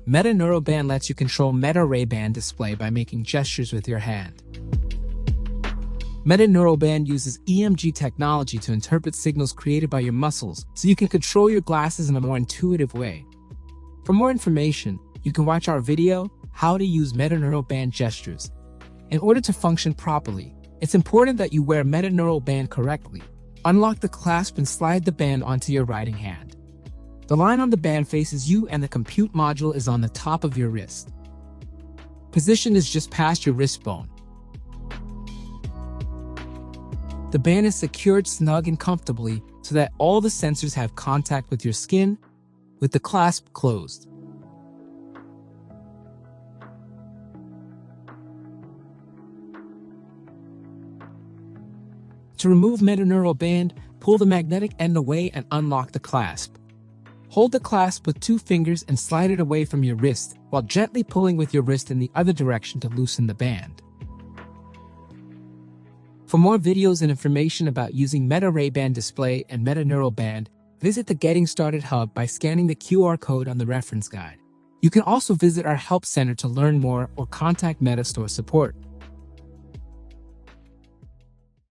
Meta Neuroband lets you control Meta Ray Ban display by making gestures with your hand. Meta Neuroband uses EMG technology to interpret signals created by your muscles, so you can control your glasses in a more intuitive way. For more information, you can watch our video, How to Use Meta Neuroband Gestures. In order to function properly, it's important that you wear Meta Neuroband correctly. Unlock the clasp and slide the band onto your writing hand. The line on the band faces you and the compute module is on the top of your wrist. Position is just past your wrist bone. The band is secured snug and comfortably so that all the sensors have contact with your skin, with the clasp closed. To remove Meta Neuroband, pull the magnetic end away and unlock the clasp. Hold the clasp with 2 fingers and slide it away from your wrist while gently pulling with your wrist in the other direction to loosen the band. For more videos and information about using Meta Ray Ban display and Meta Neuroband, visit the Getting Started Hub by scanning the QR code on the reference guide. You can also visit our Help Center to learn more or contact Meta Store support.